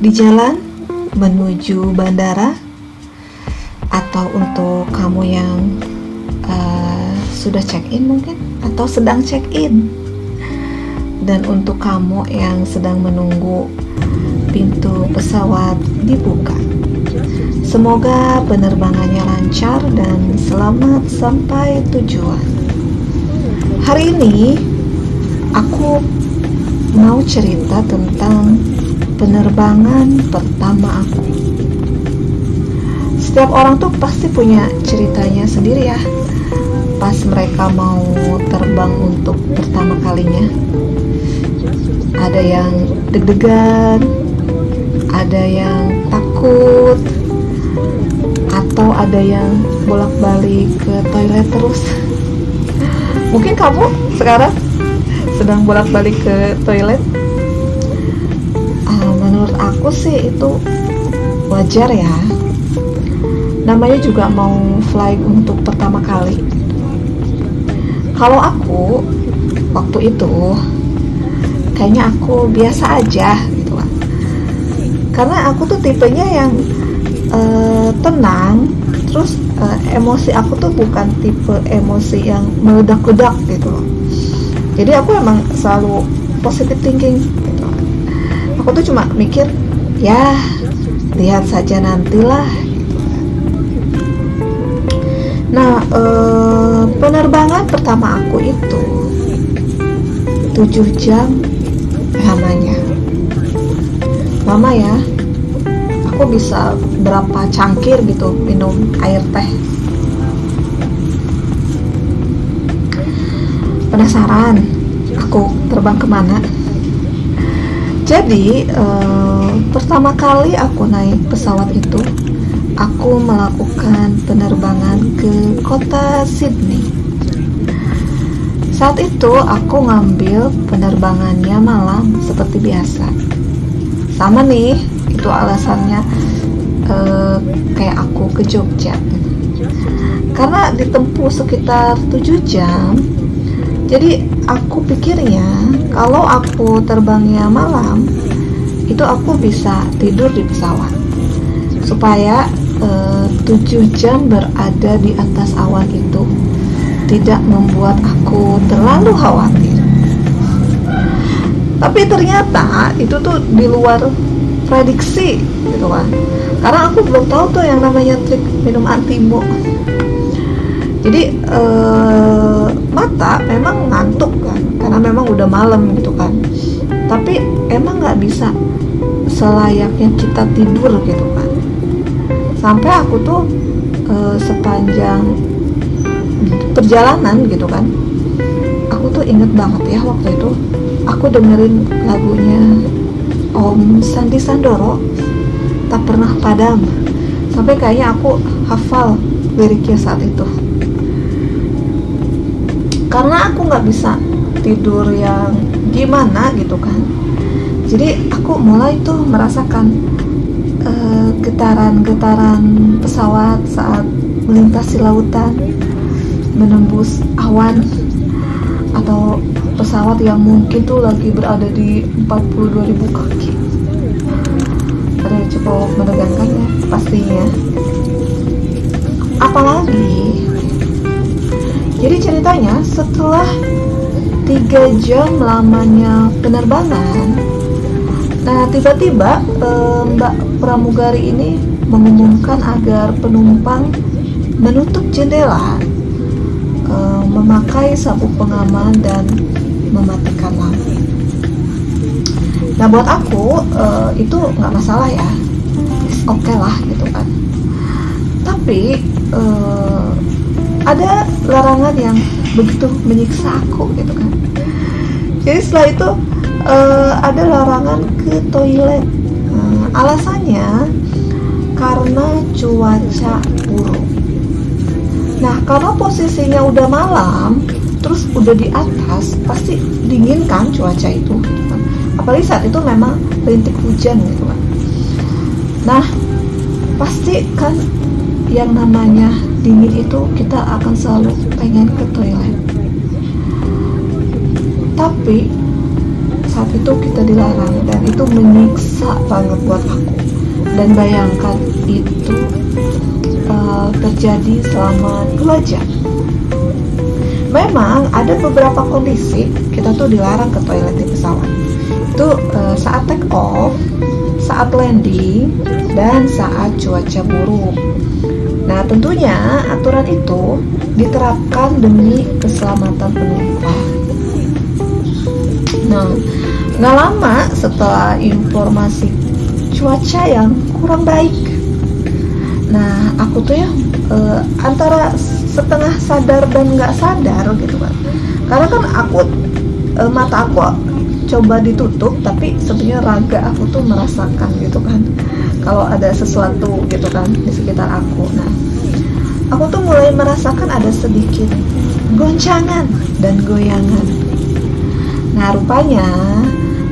di jalan menuju bandara, atau untuk kamu yang sudah check-in mungkin atau sedang check-in, dan untuk kamu yang sedang menunggu pintu pesawat dibuka. Semoga penerbangannya lancar dan selamat sampai tujuan. Hari ini aku mau cerita tentang penerbangan pertama aku. Setiap orang tuh pasti punya ceritanya sendiri ya, pas mereka mau terbang untuk pertama kalinya. Ada yang deg-degan, ada yang takut, atau ada yang bolak-balik ke toilet terus. Mungkin kamu sekarang sedang bolak-balik ke toilet. Menurut aku sih itu wajar ya, namanya juga mau flying untuk pertama kali. Kalau aku waktu itu kayaknya aku biasa aja gitu kan, karena aku tuh tipenya yang tenang, terus emosi aku tuh bukan tipe emosi yang meledak-ledak gitu loh. Jadi aku emang selalu positive thinking gitu. Aku tuh cuma mikir, ya lihat saja nantilah gitu. Nah, penerbangan pertama aku itu 7 jam lamanya. Lama ya. Aku bisa berapa cangkir gitu minum air teh. Penasaran aku terbang kemana? Jadi pertama kali aku naik pesawat itu, aku melakukan penerbangan ke kota Sydney. Saat itu aku ngambil penerbangannya malam seperti biasa. Sama nih, itu alasannya kayak aku ke Jogja. Karena ditempuh sekitar 7 jam, jadi aku pikirnya kalau aku terbangnya malam, itu aku bisa tidur di pesawat supaya 7 jam berada di atas awan itu tidak membuat aku terlalu khawatir. Tapi ternyata itu tuh di luar prediksi gitu kan, karena aku belum tahu tuh yang namanya trik minum antimo. Jadi mata memang ngantuk kan, karena memang udah malam gitu kan, tapi emang nggak bisa selayaknya kita tidur gitu kan. Sampai aku tuh sepanjang perjalanan gitu kan, aku tuh inget banget ya waktu itu aku dengerin lagunya Om Sandi Sandoro, Tak Pernah Padam, sampai kayaknya aku hafal liriknya saat itu. Karena aku nggak bisa tidur yang gimana gitu kan, jadi aku mulai tuh merasakan getaran-getaran pesawat saat melintasi lautan, menembus awan, atau pesawat yang mungkin tuh lagi berada di 42.000 kaki. Ada cukup menegangkan ya pastinya. Apalagi, jadi ceritanya setelah 3 jam lamanya penerbangan, nah tiba-tiba Mbak pramugari ini mengumumkan agar penumpang menutup jendela, memakai sabuk pengaman, dan mematikan lampu. Nah buat aku itu nggak masalah ya, oke lah gitu kan. Tapi ada larangan yang begitu menyiksa aku gitu kan. Jadi setelah itu ada larangan ke toilet. Alasannya karena cuaca buruk. Nah karena posisinya udah malam, terus udah di atas, pasti dingin kan cuaca itu gitu kan. Apalagi saat itu memang rintik hujan gitu kan. Nah pasti kan yang namanya dingin itu kita akan selalu pengen ke toilet. Tapi saat itu kita dilarang, dan itu menyiksa banget buat aku. Dan bayangkan itu terjadi selama 2 jam. Memang ada beberapa kondisi kita tuh dilarang ke toilet di pesawat. Itu saat take off, saat landing, dan saat cuaca buruk. Nah, tentunya aturan itu diterapkan demi keselamatan penumpang. Nah, nggak lama setelah informasi cuaca yang kurang baik, nah aku tuh ya antara setengah sadar dan nggak sadar gitu kan, karena kan aku mata aku coba ditutup, tapi sebenarnya raga aku tuh merasakan gitu kan kalau ada sesuatu gitu kan di sekitar aku. Nah, aku tuh mulai merasakan ada sedikit goncangan dan goyangan. Nah, rupanya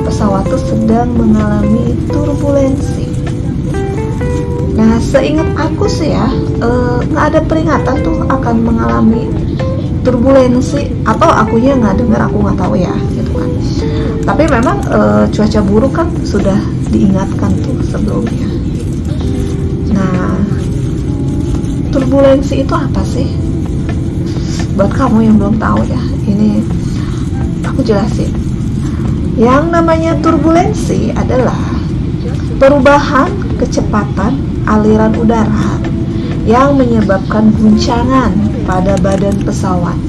pesawat tuh sedang mengalami turbulensi. Nah, seingat aku sih ya, nggak ada peringatan tuh akan mengalami turbulensi, atau akunya nggak dengar, aku nggak tahu ya gitu kan. Tapi memang cuaca buruk kan sudah diingatkan tuh sebelumnya. Nah, turbulensi itu apa sih? Buat kamu yang belum tahu ya, ini aku jelasin. Yang namanya turbulensi adalah perubahan kecepatan aliran udara yang menyebabkan guncangan pada badan pesawat.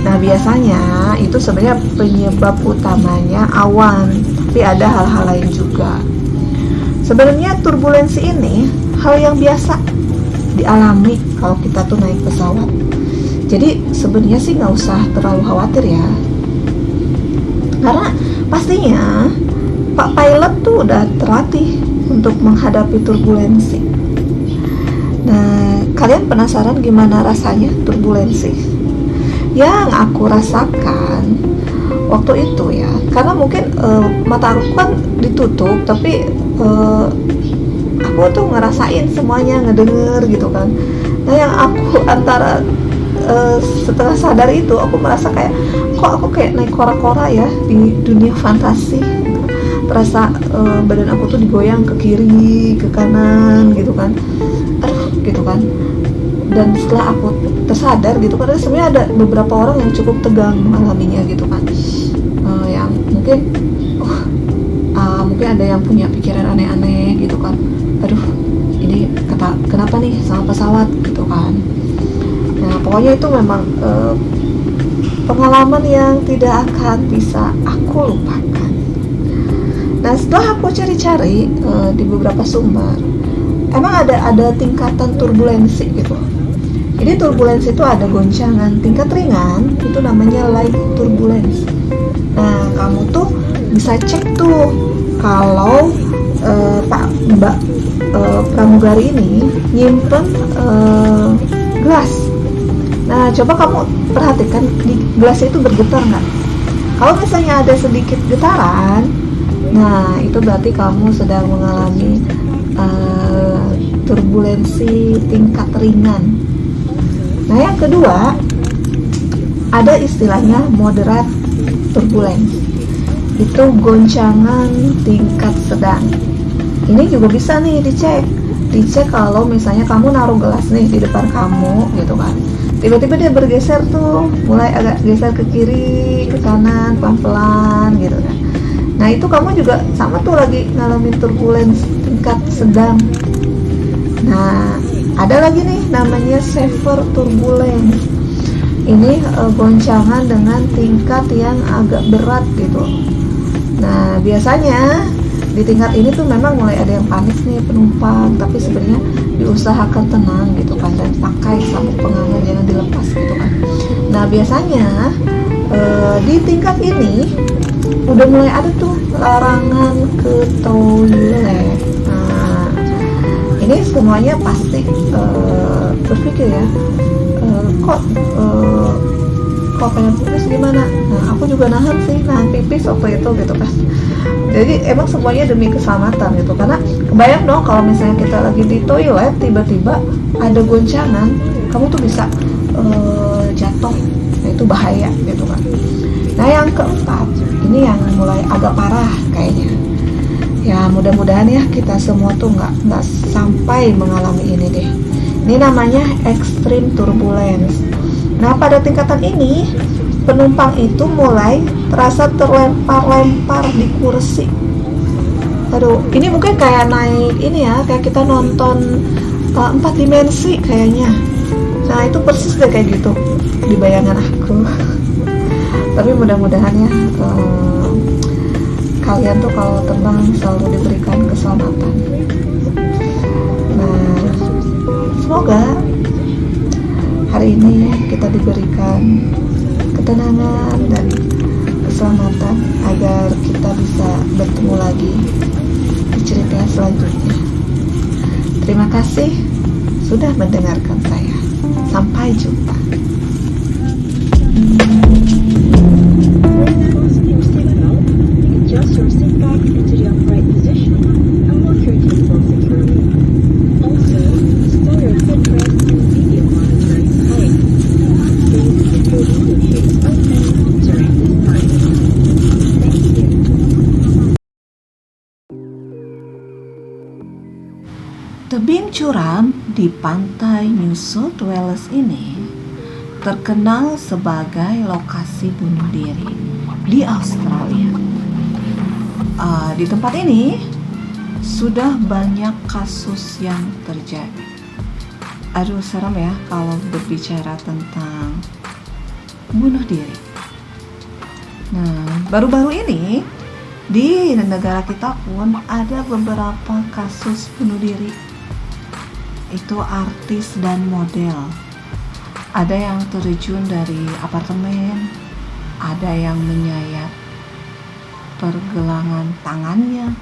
Nah, biasanya itu sebenarnya penyebab utamanya awan, tapi ada hal-hal lain juga. Sebenarnya turbulensi ini hal yang biasa dialami kalau kita tuh naik pesawat. Jadi sebenarnya sih nggak usah terlalu khawatir ya, karena pastinya Pak Pilot tuh udah terlatih untuk menghadapi turbulensi. Nah, kalian penasaran gimana rasanya turbulensi? Yang aku rasakan waktu itu ya, karena mungkin mata aku kan ditutup, tapi aku tuh ngerasain semuanya, ngedenger gitu kan. Nah, yang aku antara setelah sadar itu, aku merasa kayak, kok aku kayak naik kora-kora ya di dunia fantasi. Terasa badan aku tuh digoyang ke kiri, ke kanan gitu kan, aduh gitu kan. Dan setelah aku tersadar gitu kan, sebenarnya ada beberapa orang yang cukup tegang mengalaminya gitu kan, yang mungkin mungkin ada yang punya pikiran aneh-aneh gitu kan, aduh ini kenapa nih sama pesawat gitu kan. Nah, pokoknya itu memang pengalaman yang tidak akan bisa aku lupakan. Nah, setelah aku cari-cari di beberapa sumber, emang ada tingkatan turbulensi gitu. Jadi turbulensi itu ada goncangan, tingkat ringan itu namanya light turbulence. Nah, kamu tuh bisa cek tuh kalau Mbak pramugari ini nyimpen gelas. Nah, coba kamu perhatikan di gelas itu bergetar nggak? Kalau misalnya ada sedikit getaran, nah itu berarti kamu sedang mengalami turbulensi tingkat ringan. Nah, yang kedua ada istilahnya moderate turbulence. Itu goncangan tingkat sedang. Ini juga bisa nih dicek kalau misalnya kamu naruh gelas nih di depan kamu gitu kan, tiba-tiba dia bergeser tuh, mulai agak geser ke kiri, ke kanan, pelan-pelan gitu kan. Nah, itu kamu juga sama tuh lagi ngalamin turbulence tingkat sedang. Nah, ada lagi nih namanya severe turbulence. Ini goncangan dengan tingkat yang agak berat gitu. Nah, biasanya di tingkat ini tuh memang mulai ada yang panik nih penumpang, tapi sebenarnya diusahakan tenang gitu kan, dan pakai sabuk pengaman, jangan dilepas gitu kan. Nah, biasanya di tingkat ini udah mulai ada tuh larangan ke toilet. Nah, ini semuanya pasti berpikir ya, kok pengen pipis gimana? Nah, aku juga nahan pipis waktu itu gitu kan. Jadi emang semuanya demi keselamatan gitu, karena kebayang dong kalau misalnya kita lagi di toilet tiba-tiba ada goncangan, kamu tuh bisa jatuh. Nah, itu bahaya gitu kan. Nah, yang keempat ini yang mulai agak parah kayaknya. Ya mudah-mudahan ya kita semua tuh nggak sampai mengalami ini deh. Ini namanya extreme turbulence. Nah pada tingkatan ini penumpang itu mulai terasa terlempar-lempar di kursi. Aduh, ini mungkin kayak naik ini ya, kayak kita nonton 4 dimensi kayaknya. Nah itu persis deh kayak gitu di bayangan aku. Tapi mudah-mudahan ya kalian tuh kalau terbang selalu diberikan keselamatan. Nah semoga hari ini kita diberikan ketenangan dan keselamatan agar kita bisa bertemu lagi di cerita selanjutnya. Terima kasih sudah mendengarkan saya. Sampai jumpa. Adjust your seat back into the upright position and lock your seatbelt securely. Also, store your footrest and video monitor inside. Please keep your window shades open during this time. Thank you. Tebing curam di pantai New South Wales ini terkenal sebagai lokasi bunuh diri di Australia. Di tempat ini sudah banyak kasus yang terjadi. Aduh serem ya kalau berbicara tentang bunuh diri. Nah, baru-baru ini di negara kita pun ada beberapa kasus bunuh diri. Itu artis dan model. Ada yang terjun dari apartemen, ada yang menyayat pergelangan tangannya.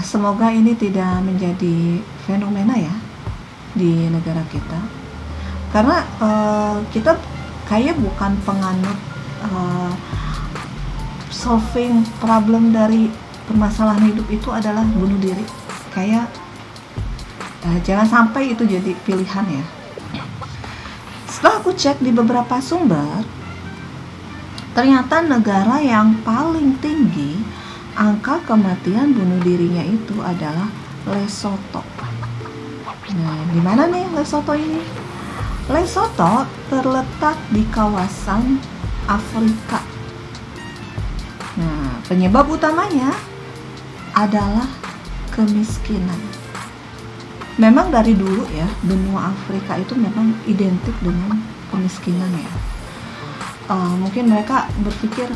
Semoga ini tidak menjadi fenomena ya di negara kita, karena kita kayak bukan penganut solving problem dari permasalahan hidup itu adalah bunuh diri. Kayak jangan sampai itu jadi pilihan ya. Setelah aku cek di beberapa sumber, ternyata negara yang paling tinggi angka kematian bunuh dirinya itu adalah Lesotho. Nah, di mana nih Lesotho ini? Lesotho terletak di kawasan Afrika. Nah, penyebab utamanya adalah kemiskinan. Memang dari dulu ya, benua Afrika itu memang identik dengan kemiskinan ya. Mungkin mereka berpikir,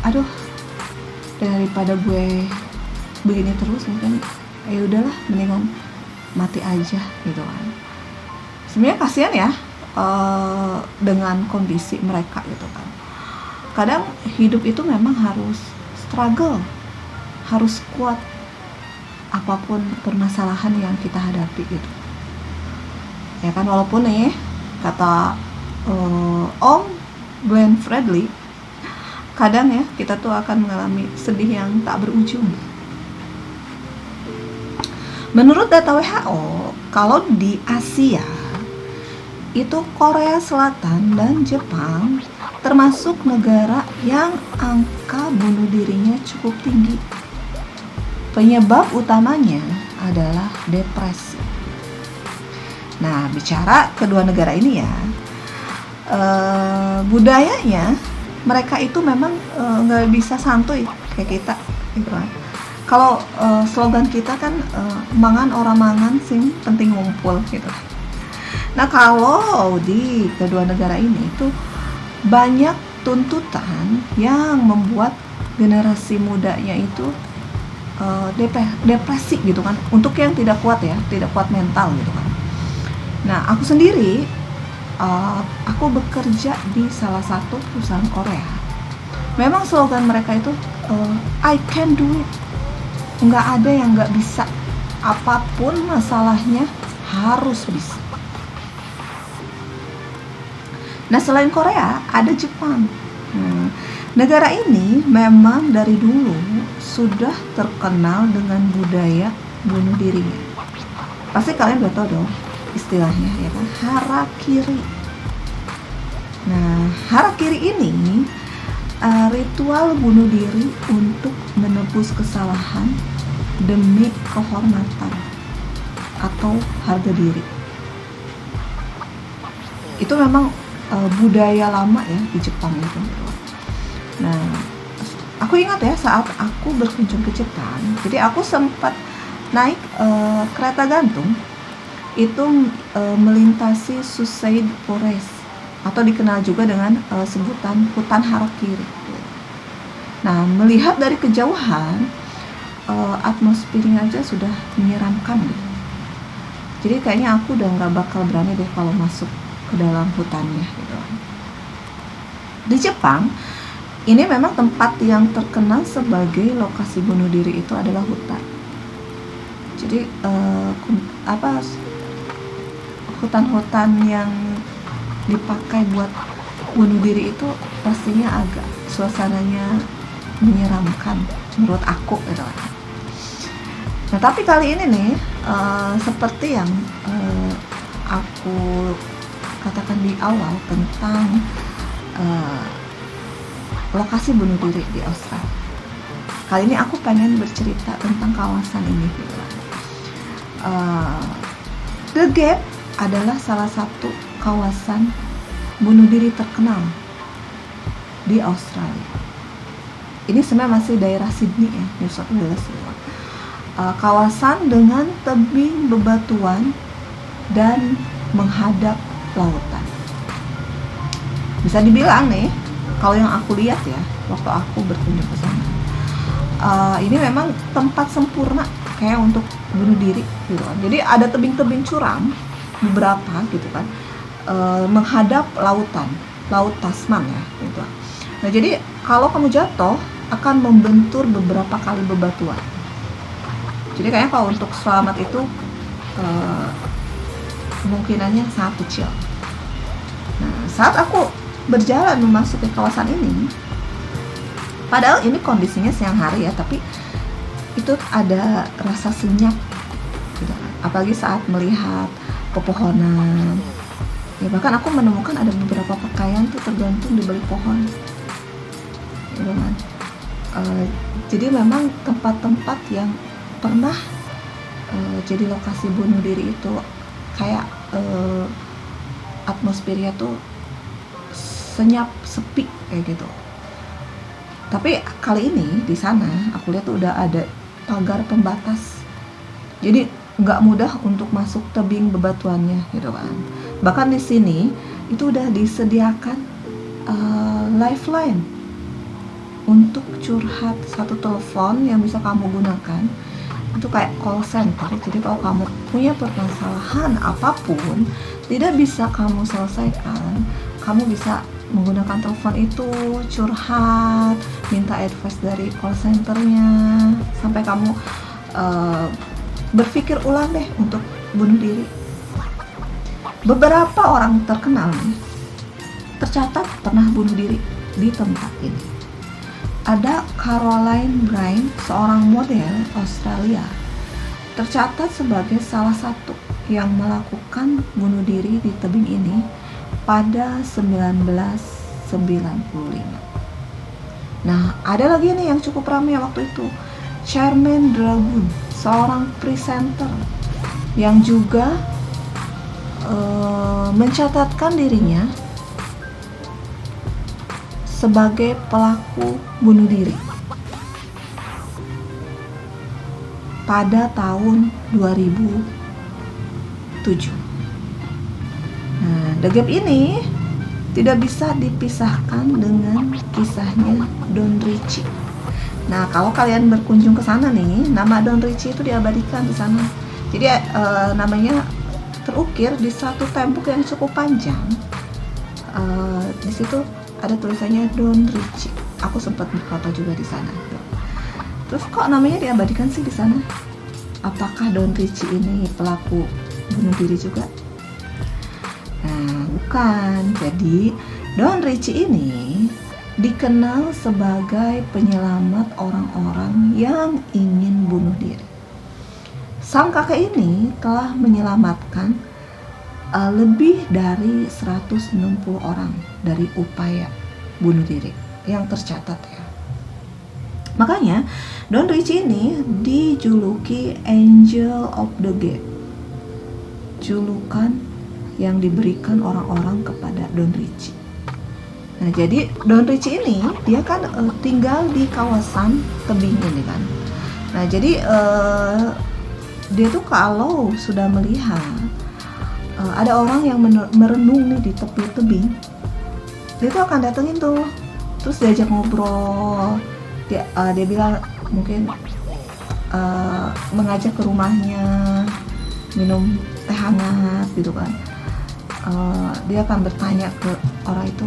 aduh, daripada gue begini terus, mungkin ya udahlah, mendingan mati aja gitu kan. Sebenarnya kasihan ya dengan kondisi mereka gitu kan. Kadang hidup itu memang harus struggle, harus kuat apapun permasalahan yang kita hadapi gitu ya kan. Walaupun nih kata Om Glenn Fredly, kadang ya kita tuh akan mengalami sedih yang tak berujung. Menurut data WHO, kalau di Asia itu Korea Selatan dan Jepang termasuk negara yang angka bunuh dirinya cukup tinggi. Penyebab utamanya adalah depresi. Nah, bicara kedua negara ini ya, budayanya mereka itu memang nggak bisa santuy kayak kita, gitu kan. Kalau slogan kita kan mangan orang mangan sing penting ngumpul gitu. Nah, kalau di kedua negara ini itu banyak tuntutan yang membuat generasi mudanya itu depresi gitu kan, untuk yang tidak kuat ya, tidak kuat mental gitu kan. Nah, aku sendiri aku bekerja di salah satu perusahaan Korea. Memang slogan mereka itu I can do it, nggak ada yang nggak bisa, apapun masalahnya harus bisa. Nah, selain Korea ada Jepang. Negara ini memang dari dulu sudah terkenal dengan budaya bunuh dirinya. Pasti kalian udah tahu dong istilahnya ya kan, harakiri. Nah, harakiri ini ritual bunuh diri untuk menebus kesalahan demi kehormatan atau harga diri. Itu memang budaya lama ya di Jepang itu. Nah, aku ingat ya saat aku berkunjung ke Jepang, jadi aku sempat naik kereta gantung itu melintasi Suicide Forest atau dikenal juga dengan sebutan hutan harakiri. Nah, melihat dari kejauhan atmosfernya aja sudah menyeramkan gitu. Jadi kayaknya aku udah nggak bakal berani deh kalau masuk ke dalam hutannya gitu. Di Jepang ini memang tempat yang terkenal sebagai lokasi bunuh diri itu adalah hutan. Jadi hutan-hutan yang dipakai buat bunuh diri itu pastinya agak suasananya menyeramkan menurut aku gitu. Nah, tapi kali ini nih seperti yang aku katakan di awal tentang lokasi bunuh diri di Australia. Kali ini aku pengen bercerita tentang kawasan ini. The Gap adalah salah satu kawasan bunuh diri terkenal di Australia. Ini sebenarnya masih daerah Sydney ya, New South Wales. Kawasan dengan tebing bebatuan dan menghadap lautan. Bisa dibilang nih, kalau yang aku lihat ya, waktu aku berkunjung ke sana, ini memang tempat sempurna kayak untuk bunuh diri gitu kan. Jadi ada tebing-tebing curam beberapa gitu kan, menghadap lautan, laut Tasman ya gitu. Nah, jadi kalau kamu jatuh akan membentur beberapa kali bebatuan. Jadi kayaknya kalau untuk selamat itu kemungkinannya sangat kecil. Nah, saat aku berjalan memasuki kawasan ini, padahal ini kondisinya siang hari ya, tapi itu ada rasa senyap gitu. Apalagi saat melihat pepohonan ya, bahkan aku menemukan ada beberapa pakaian tuh tergantung di balik pohon gitu kan. Jadi memang tempat-tempat yang pernah jadi lokasi bunuh diri itu kayak atmosfernya tuh senyap, sepi kayak gitu. Tapi kali ini di sana aku lihat tuh udah ada pagar pembatas. Jadi nggak mudah untuk masuk tebing bebatuannya gitu kan. Bahkan di sini itu udah disediakan lifeline untuk curhat, satu telepon yang bisa kamu gunakan. Itu kayak call center. Jadi kalau kamu punya permasalahan apapun tidak bisa kamu selesaikan, kamu bisa menggunakan telepon itu, curhat, minta advice dari call centernya, sampai kamu berpikir ulang deh untuk bunuh diri. Beberapa orang terkenal nih tercatat pernah bunuh diri di tempat ini. Ada Caroline Bryant, seorang model Australia, tercatat sebagai salah satu yang melakukan bunuh diri di tebing ini pada 1995. Nah, ada lagi nih yang cukup ramai waktu itu, Charmaine Dragoon, seorang presenter yang juga mencatatkan dirinya sebagai pelaku bunuh diri pada tahun 2007. Nah, The Gap ini tidak bisa dipisahkan dengan kisahnya Don Ritchie. Nah, kalau kalian berkunjung ke sana nih, nama Don Ritchie itu diabadikan di sana. Jadi namanya terukir di satu tembok yang cukup panjang. Di situ ada tulisannya Don Ritchie. Aku sempat berfoto juga di sana. Terus kok namanya diabadikan sih di sana? Apakah Don Ritchie ini pelaku bunuh diri juga? Nah, bukan. Jadi Don Ritchie ini dikenal sebagai penyelamat orang-orang yang ingin bunuh diri. Sang kakek ini telah menyelamatkan lebih dari 160 orang dari upaya bunuh diri yang tercatat ya. Makanya Don Ritchie ini dijuluki Angel of the Gate, julukan yang diberikan orang-orang kepada Don Ritchie. Nah, jadi Don Ritchie ini dia kan tinggal di kawasan tebing ini kan. Nah, jadi dia tuh kalau sudah melihat ada orang yang merenung nih di tepi tebing, dia tuh akan datengin tuh, terus diajak ngobrol. Dia bilang mungkin mengajak ke rumahnya minum teh hangat gitu kan. Dia akan bertanya ke orang itu,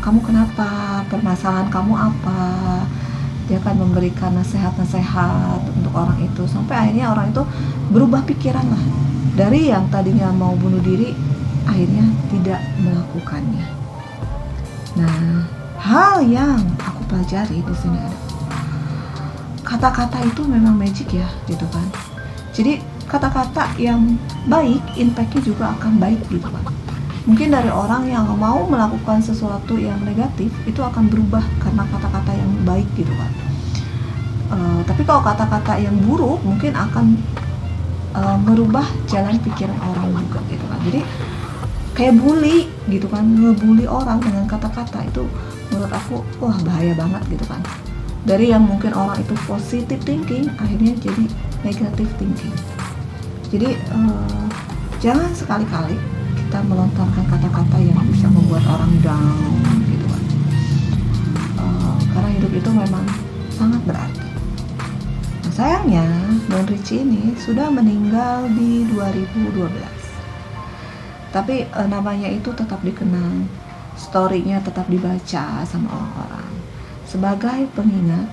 kamu kenapa, permasalahan kamu apa. Dia akan memberikan nasihat-nasihat untuk orang itu, sampai akhirnya orang itu berubah pikiran lah, dari yang tadinya mau bunuh diri akhirnya tidak melakukannya. Nah, hal yang aku pelajari di sini ada kata-kata itu memang magic ya gitu kan. Jadi kata-kata yang baik impactnya juga akan baik gitu kan. Mungkin dari orang yang mau melakukan sesuatu yang negatif itu akan berubah karena kata-kata yang baik gitu kan. Tapi kalau kata-kata yang buruk mungkin akan merubah jalan pikiran orang juga gitu kan. Jadi kayak bully gitu kan, ngebully orang dengan kata-kata itu menurut aku wah bahaya banget gitu kan. Dari yang mungkin orang itu positive thinking akhirnya jadi negative thinking. Jadi jangan sekali-kali kita melontarkan kata-kata yang bisa membuat orang down gitu kan. Karena hidup itu memang sangat berarti. Nah, sayangnya Don Ritchie ini sudah meninggal di 2012. Tapi namanya itu tetap dikenang, story-nya tetap dibaca sama orang-orang sebagai pengingat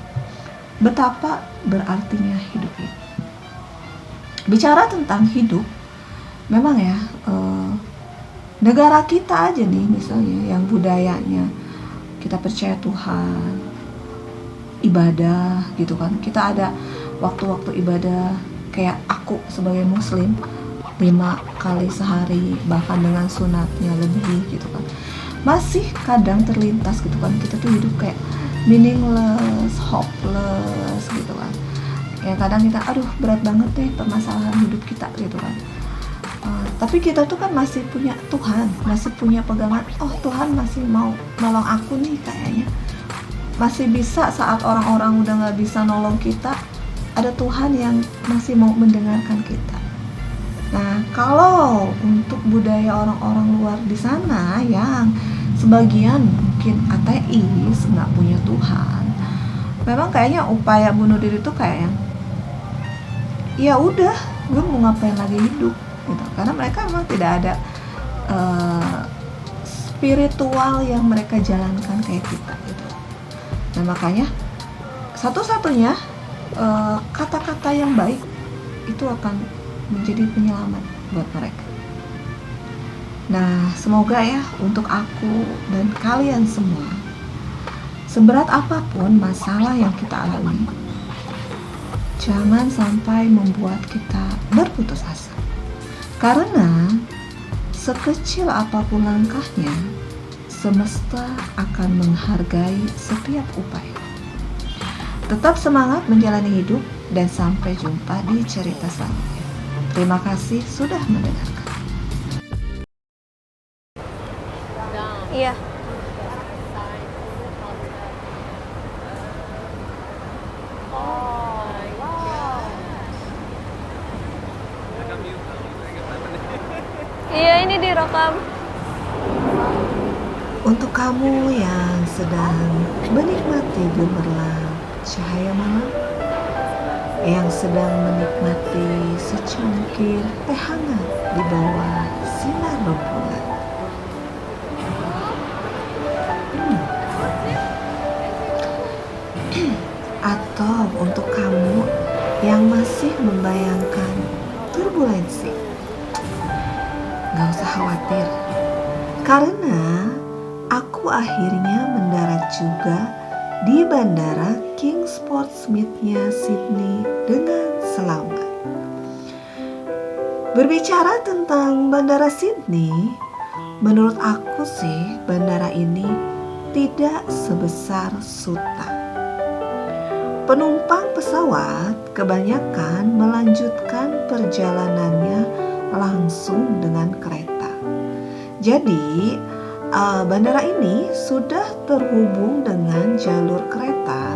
betapa berartinya hidup ini. Bicara tentang hidup, memang ya negara kita aja nih misalnya yang budayanya kita percaya Tuhan, ibadah gitu kan. Kita ada waktu-waktu ibadah, kayak aku sebagai muslim 5 kali sehari, bahkan dengan sunatnya lebih gitu kan. Masih kadang terlintas gitu kan, kita tuh hidup kayak meaningless, hopeless gitu kan. Ya kadang kita aduh berat banget deh permasalahan hidup kita gitu kan. Tapi kita tuh kan masih punya Tuhan, masih punya pegangan, oh Tuhan masih mau nolong aku nih kayaknya. Masih bisa saat orang-orang udah gak bisa nolong kita, ada Tuhan yang masih mau mendengarkan kita. Nah, kalau untuk budaya orang-orang luar di sana yang sebagian mungkin ateis, nggak punya Tuhan, memang kayaknya upaya bunuh diri itu kayak yang ya udah, gue mau ngapain lagi hidup gitu. Karena mereka memang tidak ada spiritual yang mereka jalankan kayak kita gitu. Nah, makanya satu-satunya kata-kata yang baik itu akan menjadi penyelamat buat mereka. Nah, semoga ya untuk aku dan kalian semua, seberat apapun masalah yang kita alami, jangan sampai membuat kita berputus asa. Karena sekecil apapun langkahnya, semesta akan menghargai setiap upaya. Tetap semangat menjalani hidup dan sampai jumpa di cerita selanjutnya. Terima kasih sudah mendengarkan. Iya. Iya, ini direkam. Untuk kamu yang sedang menikmati gemerlap cahaya malam, yang sedang menikmati secangkir teh hangat di bawah sinar rembulan, atau untuk kamu yang masih membayangkan turbulensi, gak usah khawatir, karena aku akhirnya mendarat juga di Bandara Kingsport Smith-nya Sydney dengan selamat. Berbicara tentang Bandara Sydney, menurut aku sih bandara ini tidak sebesar suta. Penumpang pesawat kebanyakan melanjutkan perjalanannya langsung dengan kereta. Jadi, bandara ini sudah terhubung dengan jalur kereta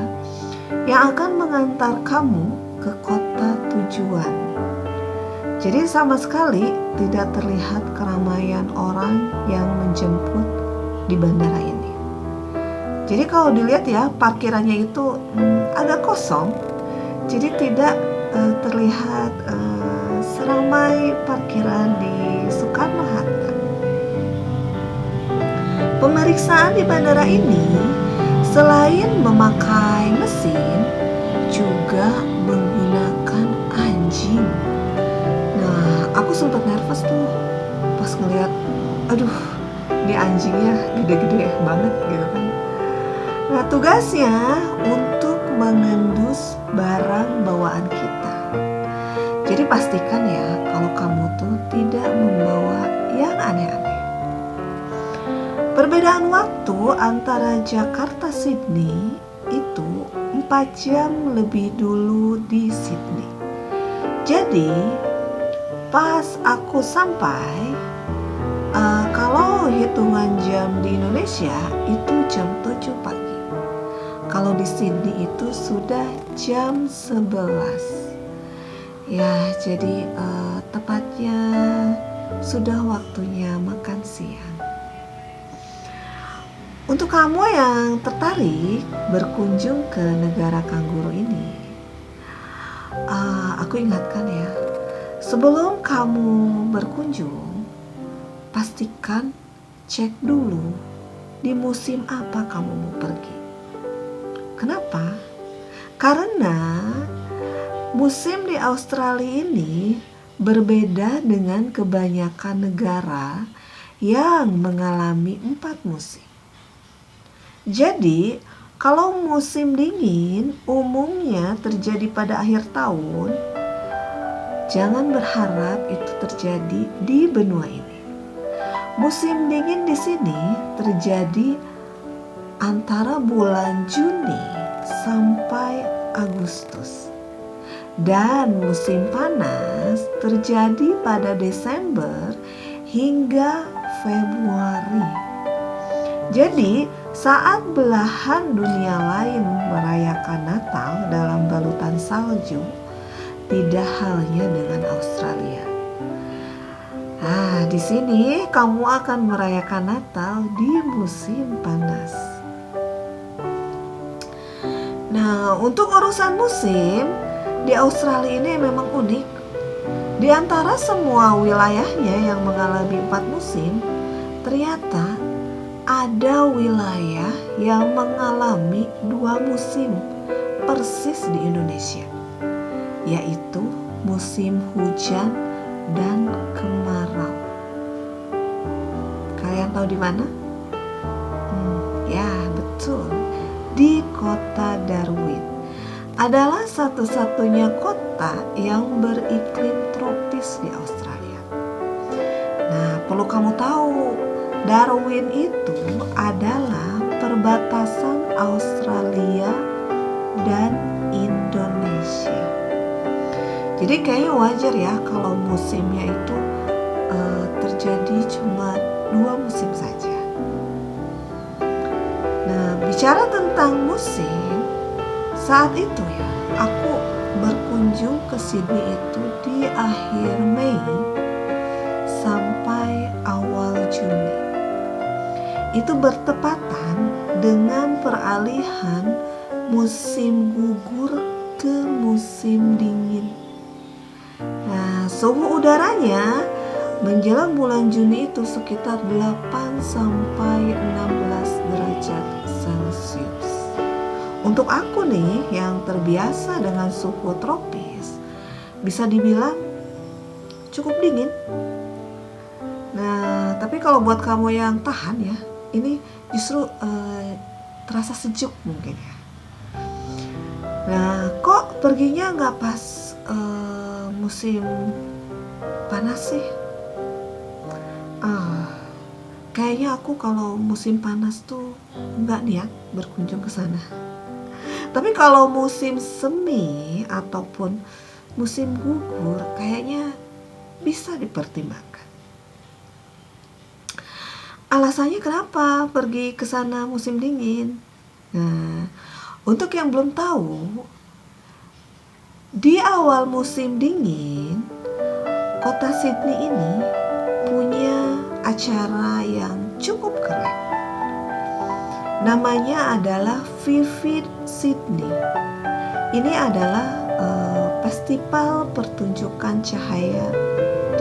yang akan mengantar kamu ke kota tujuan. Jadi sama sekali tidak terlihat keramaian orang yang menjemput di bandara ini. Jadi kalau dilihat ya, parkirannya itu agak kosong. Jadi tidak terlihat seramai parkiran di Soekarno-Hatta. Pemeriksaan di bandara ini selain memakai mesin juga menggunakan anjing. Nah, aku sempat nervous tuh pas ngeliat, aduh, ini anjingnya gede-gede banget gitu kan. Nah, tugasnya untuk mengendus barang bawaan kita. Jadi pastikan ya kalau kamu tuh tidak membawa yang aneh-aneh. Perbedaan waktu antara Jakarta Sydney itu 4 jam lebih dulu di Sydney. Jadi pas aku sampai, kalau hitungan jam di Indonesia itu jam 7 pagi. Kalau di Sydney itu sudah jam 11. Ya, jadi tepatnya sudah waktunya makan siang. Untuk kamu yang tertarik berkunjung ke negara kanguru ini, aku ingatkan ya, sebelum kamu berkunjung, pastikan cek dulu di musim apa kamu mau pergi. Kenapa? Karena musim di Australia ini berbeda dengan kebanyakan negara yang mengalami 4 musim. Jadi, kalau musim dingin umumnya terjadi pada akhir tahun, jangan berharap itu terjadi di benua ini. Musim dingin di sini terjadi antara bulan Juni sampai Agustus. Dan musim panas terjadi pada Desember hingga Februari. Jadi, saat belahan dunia lain merayakan Natal dalam balutan salju, tidak halnya dengan Australia. Nah, di sini kamu akan merayakan Natal di musim panas. Nah, untuk urusan musim, di Australia ini memang unik. Di antara semua wilayahnya yang mengalami 4 musim, ternyata ada wilayah yang mengalami 2 musim persis di Indonesia, yaitu musim hujan dan kemarau. Kalian tahu di mana? Ya, betul. Di kota Darwin. Adalah satu-satunya kota yang beriklim tropis di Australia. Nah, perlu kamu tahu, Darwin itu adalah perbatasan Australia dan Indonesia. Jadi kayaknya wajar ya kalau musimnya itu terjadi cuma 2 musim saja. Nah, bicara tentang musim, saat itu ya, aku berkunjung ke Sydney itu di akhir Mei sampai awal Juni. Itu bertepatan dengan peralihan musim gugur ke musim dingin. Nah, suhu udaranya menjelang bulan Juni itu sekitar 8 sampai 16 derajat Celcius. Untuk aku nih yang terbiasa dengan suhu tropis, bisa dibilang cukup dingin. Nah, tapi kalau buat kamu yang tahan ya, ini justru terasa sejuk mungkin ya. Nah, kok perginya nggak pas musim panas sih? kayaknya aku kalau musim panas tuh nggak niat berkunjung ke sana. Tapi kalau musim semi ataupun musim gugur kayaknya bisa dipertimbangkan. Alasannya kenapa pergi ke sana musim dingin? Nah, untuk yang belum tahu, di awal musim dingin, kota Sydney ini punya acara yang cukup keren. Namanya adalah Vivid Sydney. Ini adalah festival pertunjukan cahaya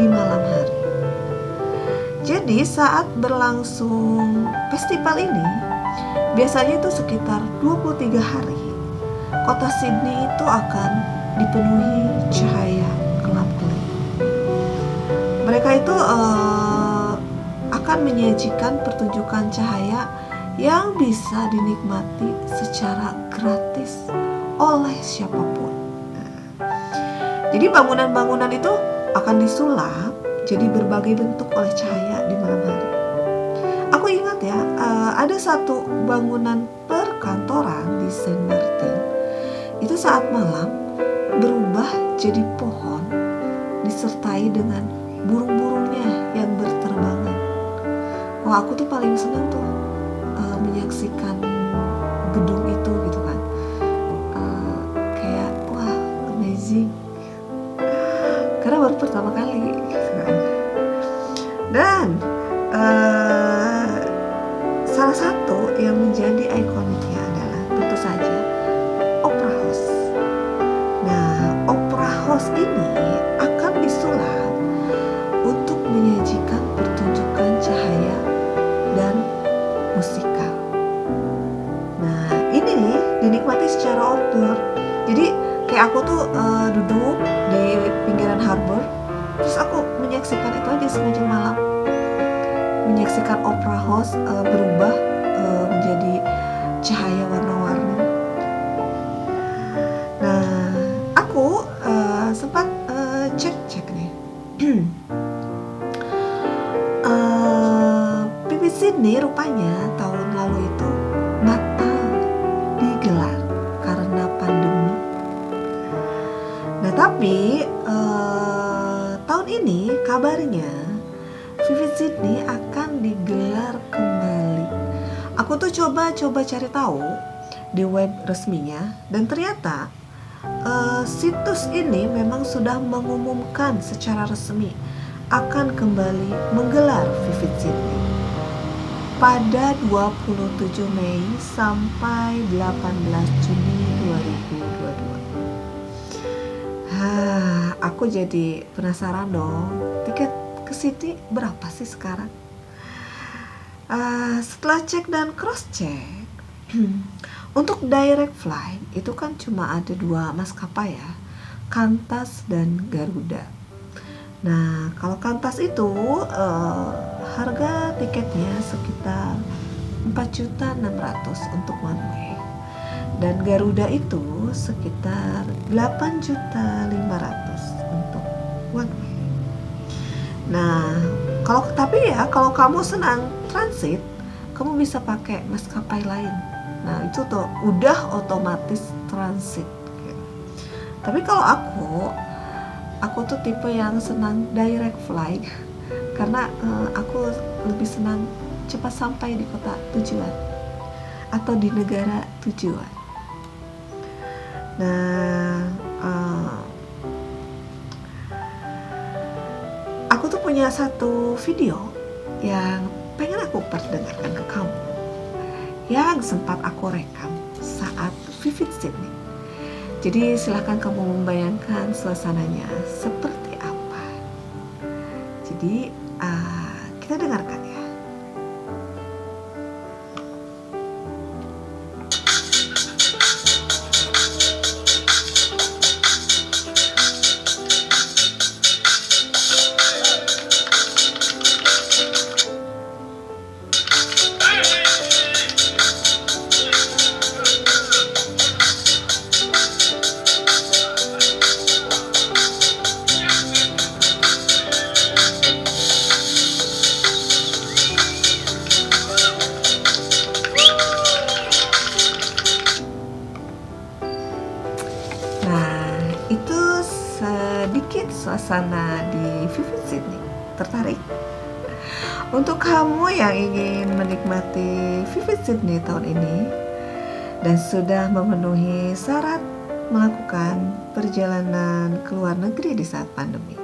di malam hari. Jadi saat berlangsung festival ini, biasanya itu sekitar 23 hari, kota Sydney itu akan dipenuhi cahaya gelap-gelap. Mereka itu akan menyajikan pertunjukan cahaya yang bisa dinikmati secara gratis oleh siapapun. Jadi bangunan-bangunan itu akan disulap jadi berbagai bentuk oleh cahaya di malam hari. Aku ingat ya, ada satu bangunan perkantoran di Saint Martin. Itu saat malam berubah jadi pohon disertai dengan burung-burungnya yang berterbangan. Wah, aku tuh paling senang tuh menyaksikan gedung itu gitu kan. Kayak wah, amazing. Karena baru pertama kali gitu kan. Dan salah satu yang menjadi ikoniknya adalah tentu saja Opera House. Nah, Opera House ini akan disulap untuk menyajikan pertunjukan cahaya dan musikal. Nah, ini nih dinikmati secara outdoor. Jadi kayak aku tuh duduk di pinggiran harbor, terus aku menyaksikan itu aja sepanjang malam, menyaksikan Opera House berubah menjadi cahaya warna-warni. Nah, aku sempat cek nih. Vivid Sydney rupanya tahun lalu itu batal digelar karena pandemi. Nah, tapi tahun ini kabarnya Vivid Sydney akan digelar kembali. Aku tuh coba cari tahu di web resminya, dan ternyata situs ini memang sudah mengumumkan secara resmi akan kembali menggelar Vivid Sydney pada 27 Mei sampai 18 Juni 2022. Aku jadi penasaran dong, tiket ke Sydney berapa sih sekarang? Setelah cek dan cross check, untuk direct flight itu kan cuma ada 2 maskapai ya, Qantas dan Garuda. Nah, kalau Qantas itu harga tiketnya sekitar 4.600.000 untuk one way, dan Garuda itu sekitar 8.500.000 untuk one way. Nah, kalau kamu senang transit, kamu bisa pakai maskapai lain. Nah, itu tuh udah otomatis transit. Tapi kalau aku tuh tipe yang senang direct flight karena aku lebih senang cepat sampai di kota tujuan atau di negara tujuan. Nah, aku tuh punya satu video yang pengen aku perdengarkan ke kamu, yang sempat aku rekam saat Vivid Sydney. Jadi silakan kamu membayangkan suasananya seperti apa. Jadi kita dengarkan ya. sana di Vivid Sydney. Tertarik? Untuk kamu yang ingin menikmati Vivid Sydney tahun ini dan sudah memenuhi syarat melakukan perjalanan ke luar negeri di saat pandemi,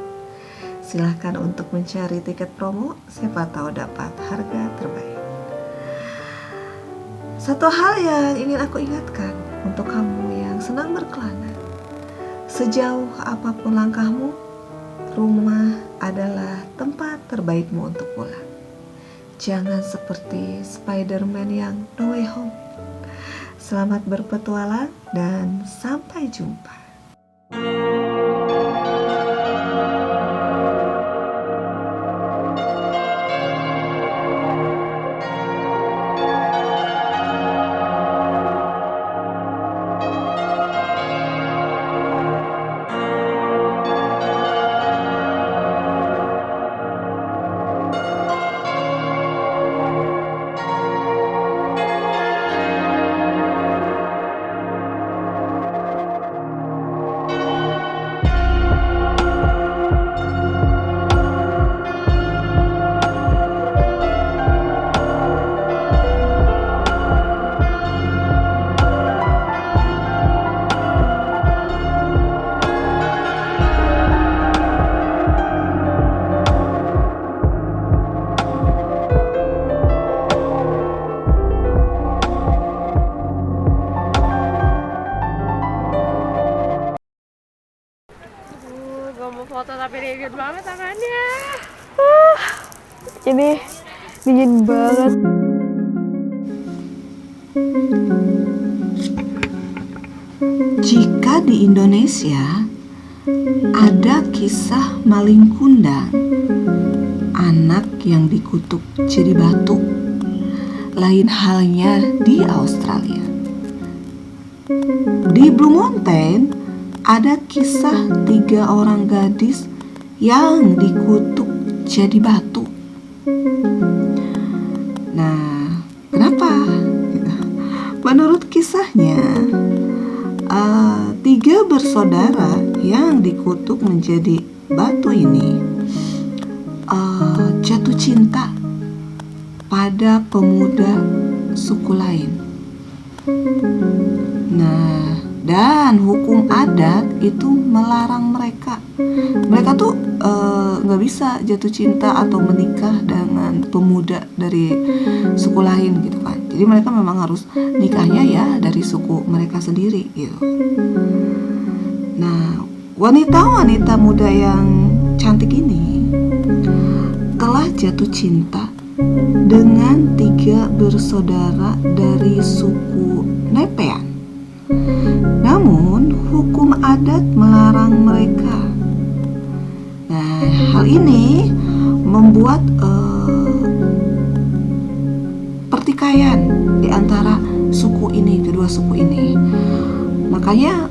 silahkan untuk mencari tiket promo, siapa tahu dapat harga terbaik. Satu hal yang ingin aku ingatkan untuk kamu yang senang berkelana, sejauh apapun langkahmu, rumah adalah tempat terbaikmu untuk pulang. Jangan seperti Spider-Man yang No Way Home. Selamat berpetualang dan sampai jumpa. Gue mau foto tapi dingin banget tangannya. Ini dingin banget. Jika di Indonesia ada kisah maling kundang, anak yang dikutuk jadi batu, lain halnya di Australia. Di Blue Mountain ada kisah 3 orang gadis yang dikutuk jadi batu. Nah, kenapa? Menurut kisahnya, 3 bersaudara yang dikutuk menjadi batu ini jatuh cinta pada pemuda suku lain. Nah, dan hukum adat itu melarang mereka. Mereka tuh nggak bisa jatuh cinta atau menikah dengan pemuda dari suku lain gitu kan. Jadi mereka memang harus nikahnya ya dari suku mereka sendiri gitu. Nah, wanita-wanita muda yang cantik ini telah jatuh cinta dengan 3 bersaudara dari suku Nepean. Namun, hukum adat melarang mereka. Nah, hal ini membuat pertikaian di antara suku ini, kedua suku ini. Makanya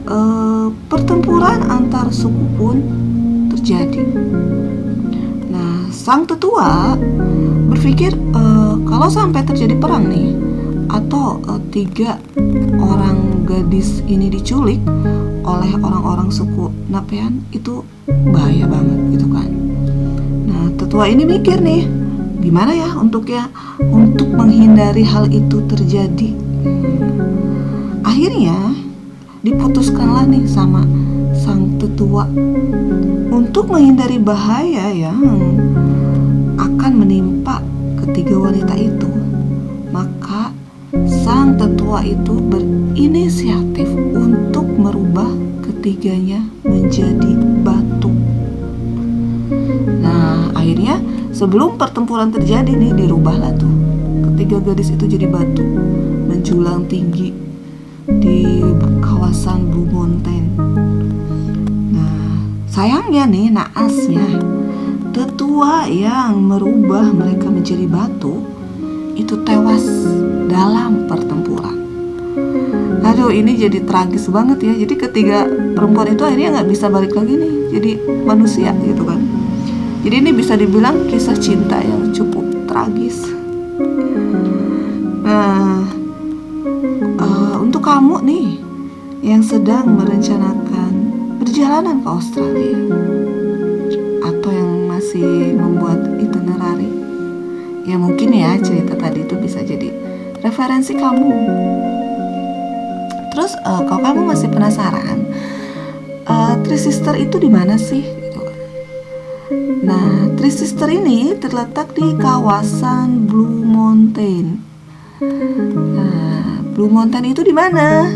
pertempuran antar suku pun terjadi. Nah, sang tetua berpikir kalau sampai terjadi perang nih, atau 3 orang gadis ini diculik oleh orang-orang suku Nepean, itu bahaya banget gitu kan. Nah, tetua ini mikir nih, gimana ya untuk menghindari hal itu terjadi. Akhirnya diputuskanlah nih sama sang tetua untuk menghindari bahaya yang akan menimpa ketiga wanita itu. Maka sang tetua itu berinisiatif untuk merubah ketiganya menjadi batu. Nah, akhirnya sebelum pertempuran terjadi nih, dirubahlah tuh ketiga gadis itu jadi batu, menjulang tinggi di kawasan Blue Mountain. Nah, sayangnya nih, naasnya, tetua yang merubah mereka menjadi batu itu tewas dalam pertempuran. Aduh, ini jadi tragis banget ya. Jadi ketiga perempuan itu akhirnya nggak bisa balik lagi nih jadi manusia gitu kan. Jadi ini bisa dibilang kisah cinta yang cukup tragis. Nah, untuk kamu nih yang sedang merencanakan perjalanan ke Australia, masih membuat itinerary, ya mungkin ya cerita tadi itu bisa jadi referensi kamu. Terus kalau kamu masih penasaran, Three Sister itu di mana sih? Gitu. Nah, Three Sister ini terletak di kawasan Blue Mountain. Nah, Blue Mountain itu di mana?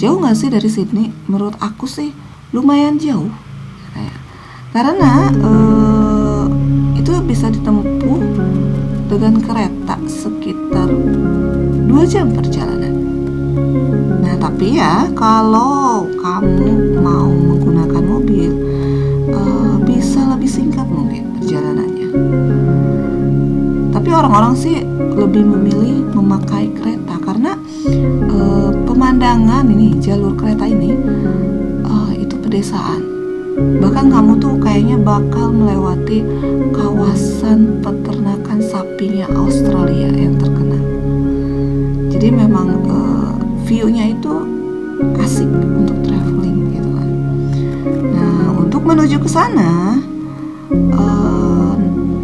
Jauh nggak sih dari Sydney? Menurut aku sih lumayan jauh. Karena itu bisa ditempuh dengan kereta sekitar 2 jam perjalanan. Nah, tapi ya kalau kamu mau menggunakan mobil, bisa lebih singkat mungkin perjalanannya. Tapi orang-orang sih lebih memilih memakai kereta karena pemandangan ini, jalur kereta ini itu pedesaan. Bahkan kamu tuh kayaknya bakal melewati kawasan peternakan sapinya Australia yang terkenal. Jadi memang view-nya itu asik untuk traveling gitu kan. Nah, untuk menuju ke sana,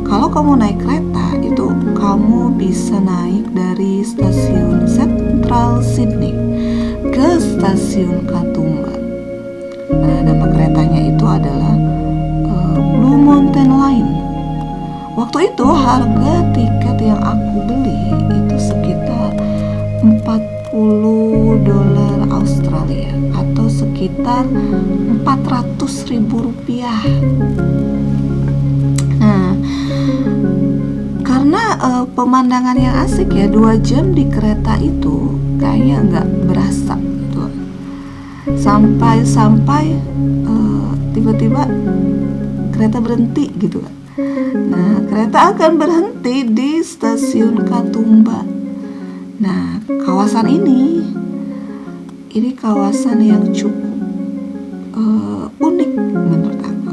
kalau kamu naik kereta itu kamu bisa naik dari stasiun Central Sydney ke stasiun Katoomba. Nah, nama keretanya itu adalah Blue Mountain Line. Waktu itu harga tiket yang aku beli itu sekitar $40 Australia atau sekitar Rp400.000. Nah, karena pemandangan yang asik ya, 2 jam di kereta itu kayaknya nggak berasa gitu. Sampai tiba-tiba kereta berhenti gitu kan. Nah, kereta akan berhenti di stasiun Katoomba. Nah, kawasan ini kawasan yang cukup unik menurut aku.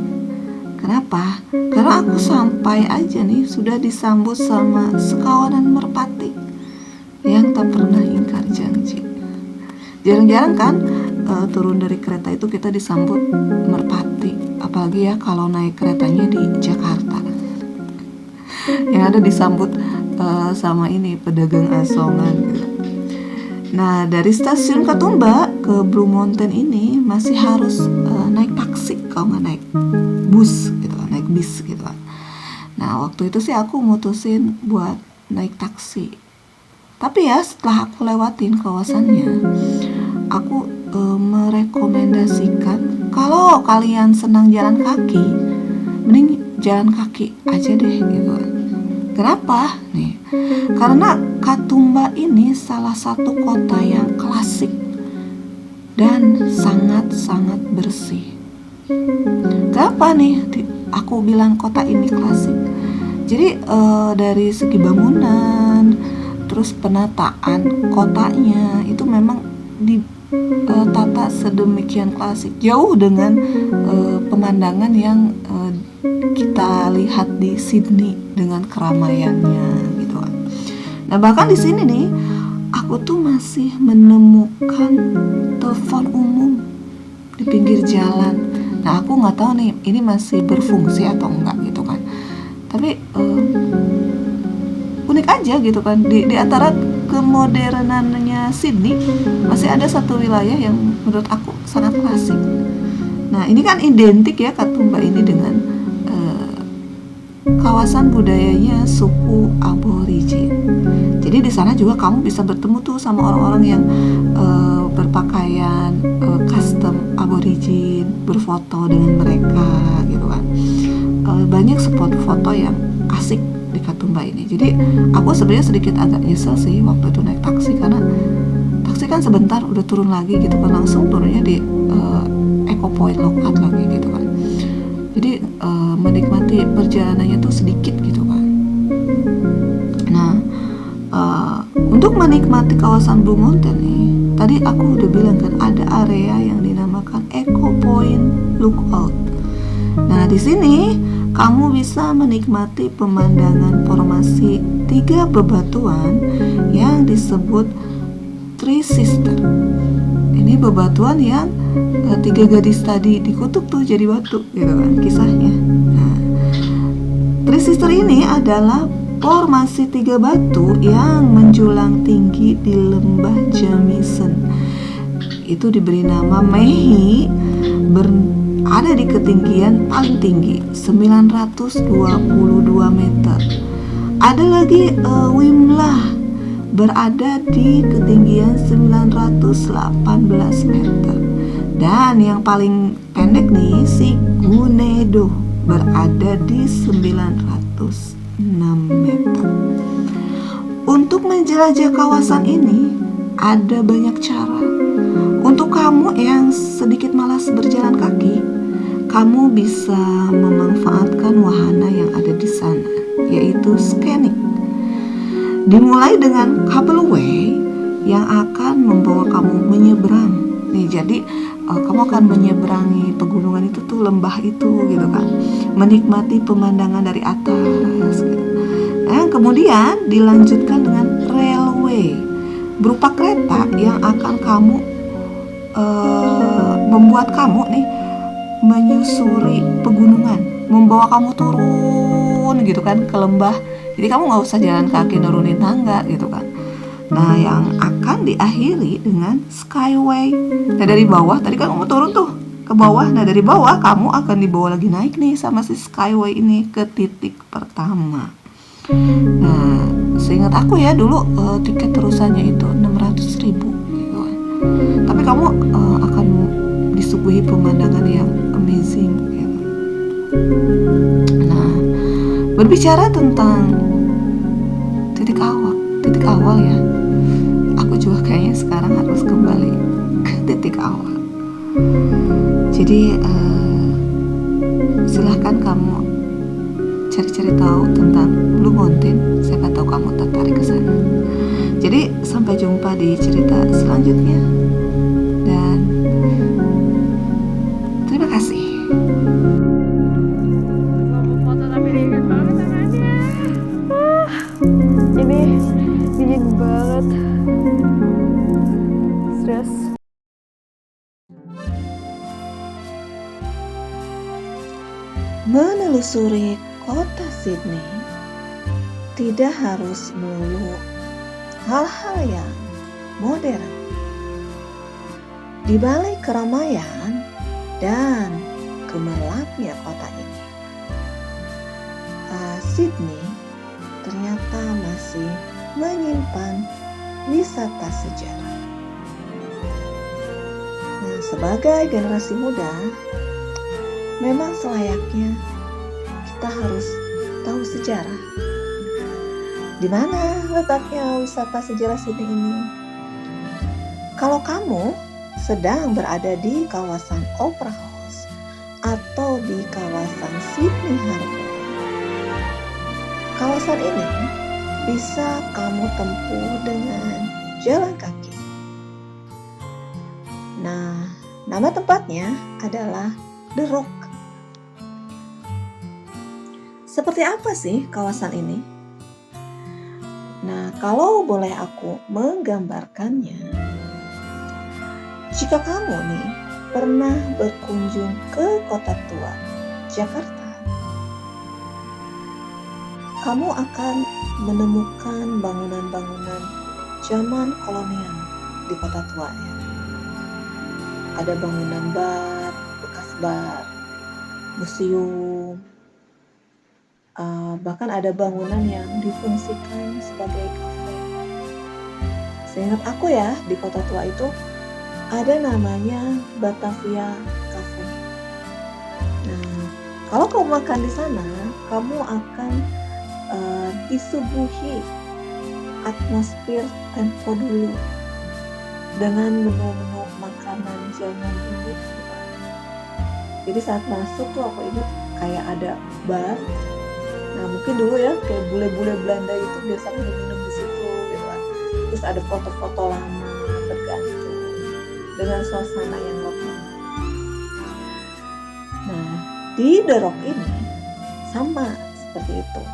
Kenapa? Karena aku sampai aja nih sudah disambut sama sekawanan merpati yang tak pernah ingkar janji. Jarang-jarang kan turun dari kereta itu kita disambut merpati, apalagi ya kalau naik keretanya di Jakarta. Yang ada disambut sama ini pedagang asongan gitu. Nah, dari stasiun Katoomba ke Blue Mountain ini masih harus naik taksi kalau nggak naik bus gitu, naik bis gitu kan. Nah, waktu itu sih aku mutusin buat naik taksi. Tapi ya setelah aku lewatin kawasannya, aku merekomendasikan kalau kalian senang jalan kaki, mending jalan kaki aja deh gitu kan. Kenapa? Nih, karena Katoomba ini salah satu kota yang klasik dan sangat-sangat bersih. Kenapa nih aku bilang kota ini klasik? Jadi dari segi bangunan, terus penataan kotanya itu memang ditata sedemikian klasik, jauh dengan pemandangan yang kita lihat di Sydney dengan keramaiannya gitu kan. Nah, bahkan di sini nih aku tuh masih menemukan telepon umum di pinggir jalan. Nah, aku nggak tahu nih ini masih berfungsi atau enggak gitu kan. Tapi unik aja gitu kan, di antara kemodernannya Sydney masih ada satu wilayah yang menurut aku sangat klasik. Nah, ini kan identik ya Katoomba ini dengan kawasan budayanya suku Aborigin. Jadi di sana juga kamu bisa bertemu tuh sama orang-orang yang berpakaian custom Aborigin, berfoto dengan mereka gitu kan. Banyak spot foto yang asik di Katoomba ini. Jadi aku sebenarnya sedikit agak nyesel sih waktu itu naik taksi, karena taksi kan sebentar udah turun lagi gitu kan, langsung turunnya di Eco Point Lookout lagi gitu kan. Jadi menikmati perjalanannya tuh sedikit gitu kan. Nah, untuk menikmati kawasan Blue Mountain nih, tadi aku udah bilang kan ada area yang dinamakan Eco Point Lookout. Nah, di sini kamu bisa menikmati pemandangan formasi 3 bebatuan yang disebut Three Sister. Ini bebatuan yang 3 gadis tadi dikutuk tuh jadi batu gitu kan kisahnya. Nah, Three Sisters ini adalah formasi 3 batu yang menjulang tinggi di lembah Jamison. Itu diberi nama Mehi, ada di ketinggian paling tinggi 922 meter. Ada lagi Wimlah, berada di ketinggian 918 meter. Dan yang paling pendek nih, si Gunedo, berada di 906 meter. Untuk menjelajah kawasan ini ada banyak cara. Untuk kamu yang sedikit malas berjalan kaki, kamu bisa memanfaatkan wahana yang ada di sana, yaitu scanning. Dimulai dengan cableway yang akan membawa kamu menyeberang. Nih, jadi kamu akan menyeberangi pegunungan itu tuh, lembah itu gitu kan, menikmati pemandangan dari atas gitu. Nah, kemudian dilanjutkan dengan railway, berupa kereta yang akan kamu membuat kamu nih menyusuri pegunungan, membawa kamu turun gitu kan ke lembah. Jadi kamu nggak usah jalan kaki nurunin tangga gitu kan. Nah, yang akan diakhiri dengan skyway. Nah, dari bawah tadi kan kamu turun tuh ke bawah. Nah, dari bawah kamu akan dibawa lagi naik nih sama si skyway ini ke titik pertama. Nah, seingat aku ya dulu tiket terusannya itu 600.000 gitu kan. Tapi kamu akan disuguhi pemandangan yang amazing gitu. Nah, berbicara tentang titik awal ya, aku juga kayaknya sekarang harus kembali ke titik awal. Jadi silahkan kamu cari-cari tahu tentang Blue Mountain, siapa tahu kamu tertarik ke sana. Jadi sampai jumpa di cerita selanjutnya dan terima kasih. Nggak mau foto tapi ribet banget tangannya. Ini dingin banget. Stres. Menelusuri kota Sydney tidak harus melulu hal-hal yang modern. Di balik keramaian dan gemerlapnya kota ini, Sydney ternyata masih menyimpan wisata sejarah. Nah, sebagai generasi muda, memang selayaknya kita harus tahu sejarah. Di mana letaknya wisata sejarah Sydney ini? Kalau kamu sedang berada di kawasan Opera House atau di kawasan Sydney Harbour, kawasan ini bisa kamu tempuh dengan jalan kaki. Nah, nama tempatnya adalah The Rock. Seperti apa sih kawasan ini? Nah, kalau boleh aku menggambarkannya, jika kamu nih pernah berkunjung ke Kota Tua, Jakarta, kamu akan menemukan bangunan-bangunan zaman kolonial di Kota Tua ya. Ada bangunan bar, bekas bar, museum, bahkan ada bangunan yang difungsikan sebagai kafe. Seingat aku ya, di Kota Tua itu ada namanya Batavia Cafe. Nah, kalau kamu makan di sana, kamu akan disuguhi atmosfer tempo dulu dengan menu-menu makanan zaman dulu. Jadi saat masuk tuh aku ingat kayak ada bar. Nah, mungkin dulu ya kayak bule-bule Belanda itu biasa minum di situ gitu kan. Terus ada foto-foto lama tergantung dengan suasana yang lokal. Nah, di The Rock ini sama seperti itu.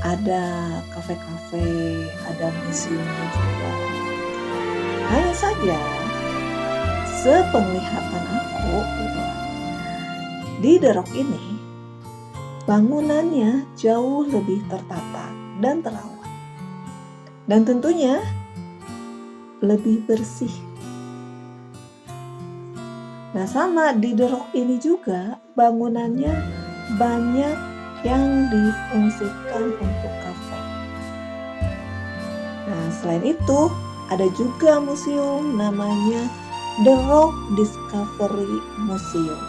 Ada kafe-kafe, ada museumnya juga. Hanya saja sepenglihatan aku gitu, di The Rock ini bangunannya jauh lebih tertata dan terawat. Dan tentunya lebih bersih. Nah, sama di The Rock ini juga bangunannya banyak yang difungsikan untuk kafe. Nah, selain itu ada juga museum namanya The Rock Discovery Museum.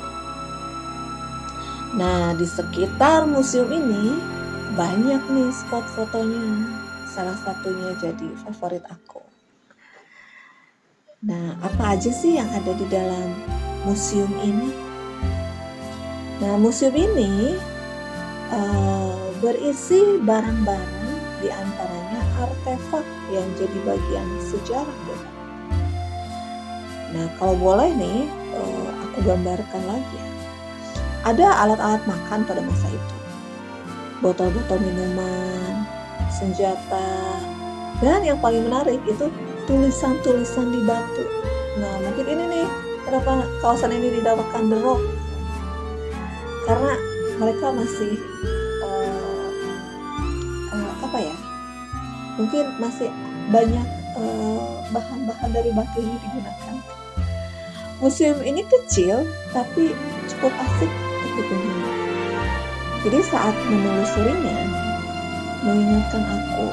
Nah, di sekitar museum ini banyak nih spot fotonya. Salah satunya jadi favorit aku. Nah, apa aja sih yang ada di dalam museum ini? Nah, museum ini berisi barang-barang, di antaranya artefak yang jadi bagian sejarah The Rock. Nah, kalau boleh nih, aku gambarkan lagi ya. Ada alat-alat makan pada masa itu, botol-botol minuman, senjata, dan yang paling menarik itu tulisan-tulisan di batu. Nah, mungkin ini nih kenapa kawasan ini dinamakan The Rock, karena mereka masih mungkin masih banyak bahan-bahan dari batu ini digunakan. Museum ini kecil tapi cukup asik untuk dikunjungi. Jadi saat menelusurinya mengingatkan aku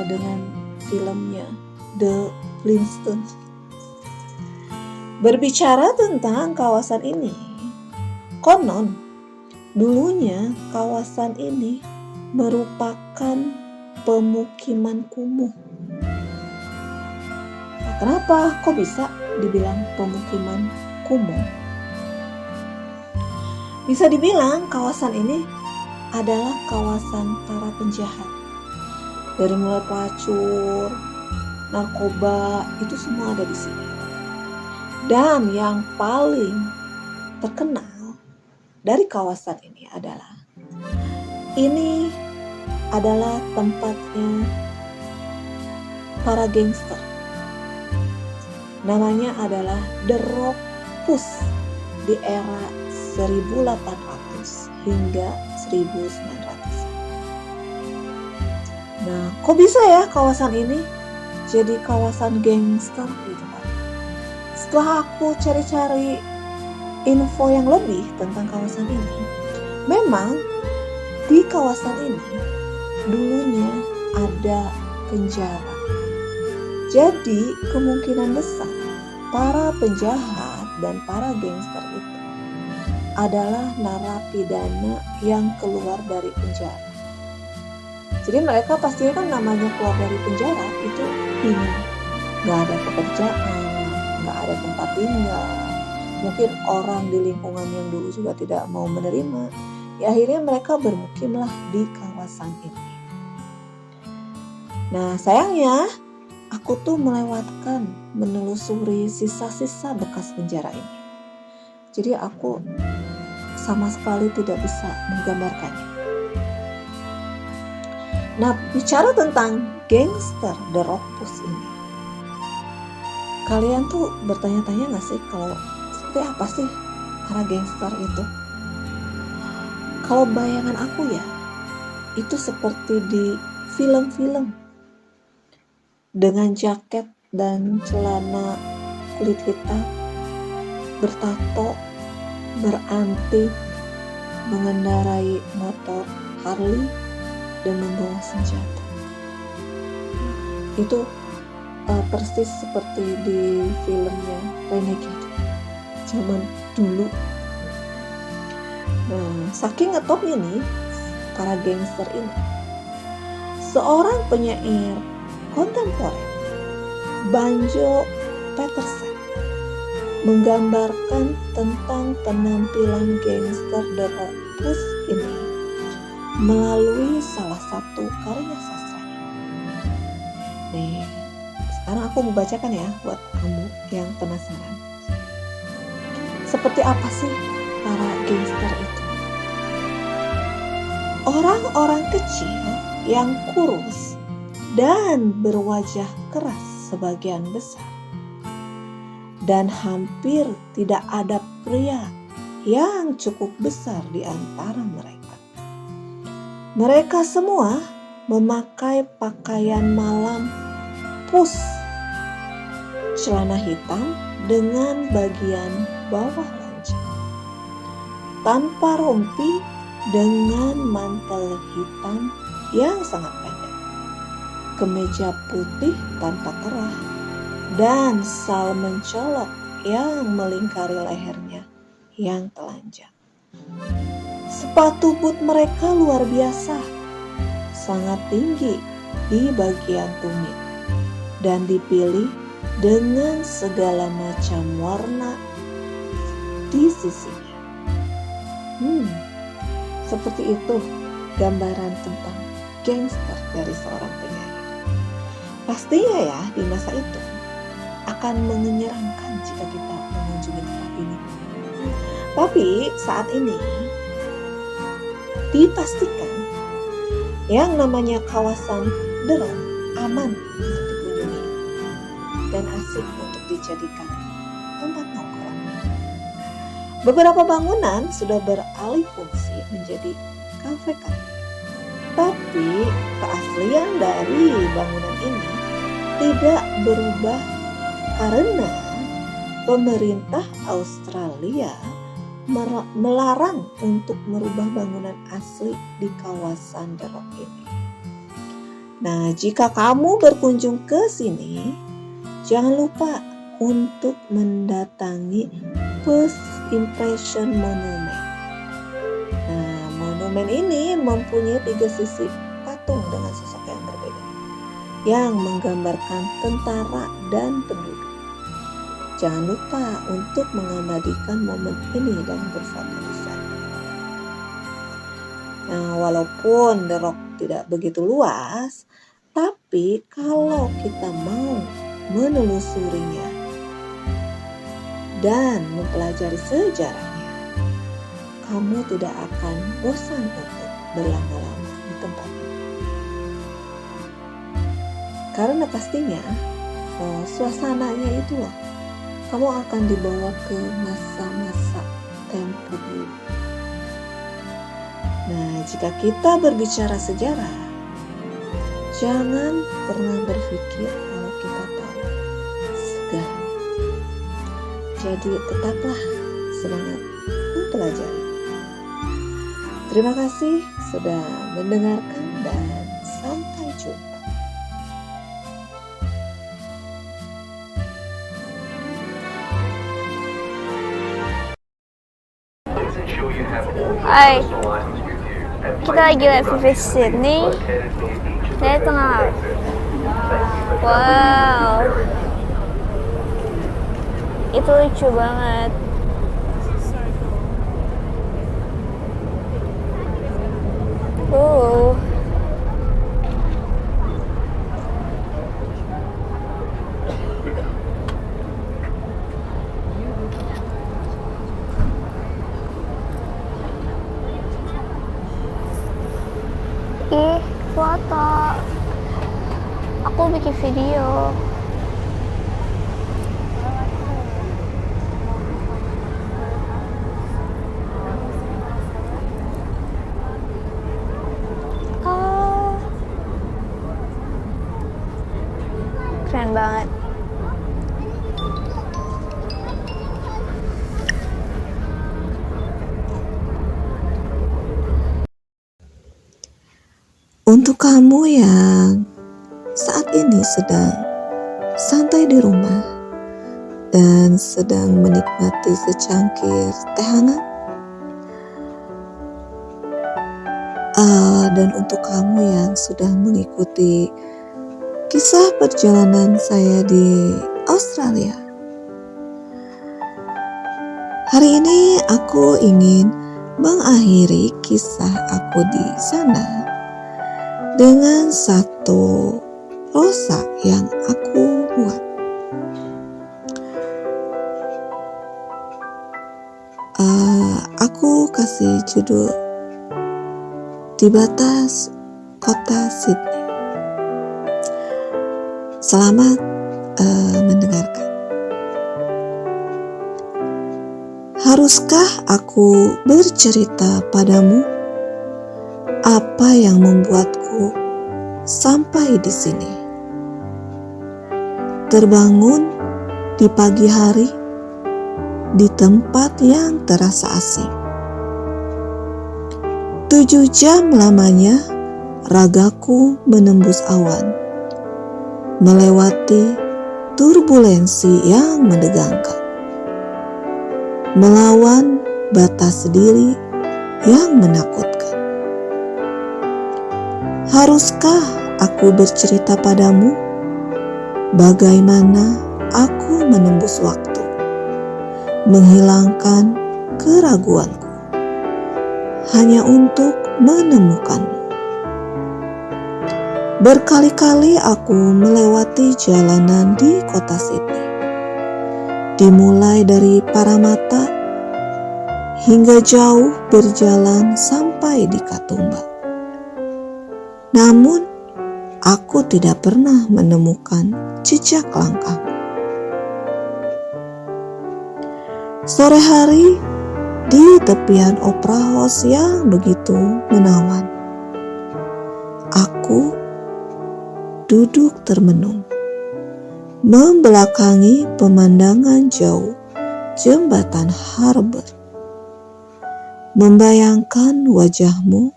dengan filmnya The Flintstones. Berbicara tentang kawasan ini, konon dulunya kawasan ini merupakan pemukiman kumuh. Nah, kenapa kok bisa dibilang pemukiman kumuh? Bisa dibilang kawasan ini adalah kawasan para penjahat. Dari mulai pelacur, narkoba, itu semua ada di sini. Dan yang paling terkenal dari kawasan ini adalah tempatnya para gangster. Namanya adalah The Rock Push di era 1800 hingga 1900. Nah, kok bisa ya kawasan ini jadi kawasan gangster gitu kan? Setelah aku cari-cari info yang lebih tentang kawasan ini, memang di kawasan ini dulunya ada penjara. Jadi kemungkinan besar para penjahat dan para gangster itu adalah narapidana yang keluar dari penjara. Jadi mereka pastinya kan namanya keluar dari penjara itu bingung, gak ada pekerjaan, gak ada tempat tinggal. Mungkin orang di lingkungan yang dulu juga tidak mau menerima. Ya akhirnya mereka bermukimlah di kawasan ini. Nah, sayangnya aku tuh menelusuri sisa-sisa bekas penjara ini. Jadi aku sama sekali tidak bisa menggambarkannya. Nah, bicara tentang gangster The Rock Push ini, kalian tuh bertanya-tanya gak sih kalau seperti apa sih para gangster itu? Kalau bayangan aku ya, itu seperti di film-film, dengan jaket dan celana kulit hitam, bertato, beranting, mengendarai motor Harley, dan membawa senjata. Itu persis seperti di filmnya Renegade zaman dulu. Nah, saking ngetopnya nih para gangster ini, seorang penyair kontemporer, Banjo Petersen, menggambarkan tentang penampilan gangster The Rock Push ini melalui salah satu karya sastranya. Nih, sekarang aku mau bacakan ya buat kamu yang penasaran. Seperti apa sih para gangster itu? Orang-orang kecil yang kurus dan berwajah keras sebagian besar, dan hampir tidak ada pria yang cukup besar di antara mereka. Mereka semua memakai pakaian malam pus, celana hitam dengan bagian bawah lancip, tanpa rompi, dengan mantel hitam yang sangat pendek, kemeja putih tanpa kerah, dan sal mencolok yang melingkari lehernya yang telanjang. Sepatu boot mereka luar biasa, sangat tinggi di bagian tumit, dan dipilih dengan segala macam warna di sisinya. Seperti itu gambaran tentang gangster dari seorang penyair. Pastinya ya, di masa itu akan menyeramkan jika kita mengunjungi tempat ini. Tapi saat ini dipastikan yang namanya kawasan The Rock aman untuk dikunjungi dan asik untuk dijadikan tempat nongkrong. Beberapa bangunan sudah beralih fungsi menjadi kafe-kafe. Tapi keaslian dari bangunan ini tidak berubah karena pemerintah Australia melarang untuk merubah bangunan asli di kawasan The Rock ini. Nah, jika kamu berkunjung ke sini, jangan lupa untuk mendatangi First Impression Monument. Nah, monumen ini mempunyai 3 sisi patung dengan sosok yang berbeda, yang menggambarkan tentara dan penduduk. Jangan lupa untuk mengabadikan momen ini dan berfoto di sana. Nah, walaupun The Rock tidak begitu luas, tapi kalau kita mau menelusurinya dan mempelajari sejarahnya, kamu tidak akan bosan untuk berlama-lama di tempat ini. Karena pastinya suasananya itu loh, kamu akan dibawa ke masa-masa tempo dulu. Nah, jika kita berbicara sejarah, jangan pernah berpikir kalau kita tahu segalanya. Jadi tetaplah semangat mempelajari. Terima kasih sudah mendengarkan dan sampai jumpa. Hai, kita lagi live visit Sydney dari tengah laut. Wow, itu lucu banget. Ih, foto. Aku bikin video. Keren banget. Untuk kamu yang saat ini sedang santai di rumah dan sedang menikmati secangkir teh hangat, dan untuk kamu yang sudah mengikuti kisah perjalanan saya di Australia, hari ini aku ingin mengakhiri kisah aku di sana dengan satu prosa yang aku buat. Aku kasih judul Di Batas Kota Sydney. Selamat mendengarkan. Haruskah aku bercerita padamu apa yang membuatku sampai di sini. Terbangun di pagi hari di tempat yang terasa asing. 7 jam lamanya ragaku menembus awan, melewati turbulensi yang menegangkan, melawan batas diri yang menakutkan. Haruskah aku bercerita padamu bagaimana aku menembus waktu, menghilangkan keraguanku, hanya untuk menemukanmu? Berkali-kali aku melewati jalanan di kota Sydney, dimulai dari Parramatta hingga jauh berjalan sampai di Katoomba. Namun, aku tidak pernah menemukan jejak langkah. Sore hari di tepian Opera House yang begitu menawan, aku duduk termenung, membelakangi pemandangan jauh jembatan Harbour, membayangkan wajahmu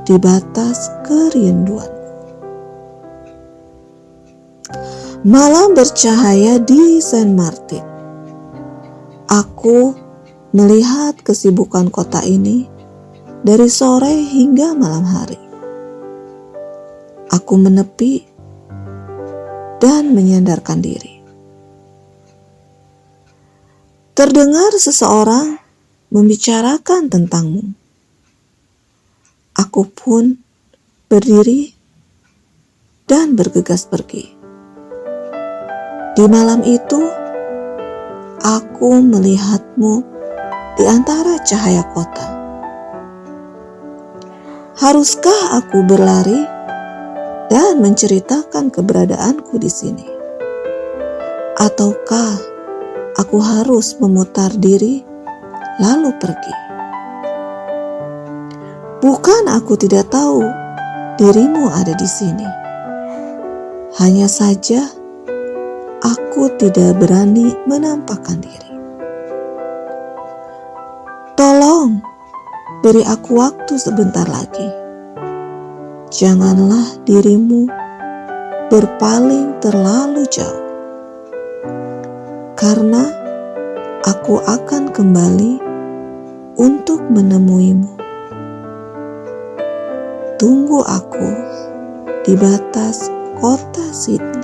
di batas kerinduan. Malam bercahaya di Saint Martin. Aku melihat kesibukan kota ini dari sore hingga malam hari. Aku menepi dan menyandarkan diri. Terdengar seseorang membicarakan tentangmu. Aku pun berdiri dan bergegas pergi. Di malam itu, aku melihatmu di antara cahaya kota. Haruskah aku berlari dan menceritakan keberadaanku di sini? Ataukah aku harus memutar diri lalu pergi? Bukan aku tidak tahu dirimu ada di sini. Hanya saja aku tidak berani menampakkan diri. Tolong beri aku waktu sebentar lagi. Janganlah dirimu berpaling terlalu jauh, karena aku akan kembali untuk menemuimu. Tunggu aku di batas kota Sydney.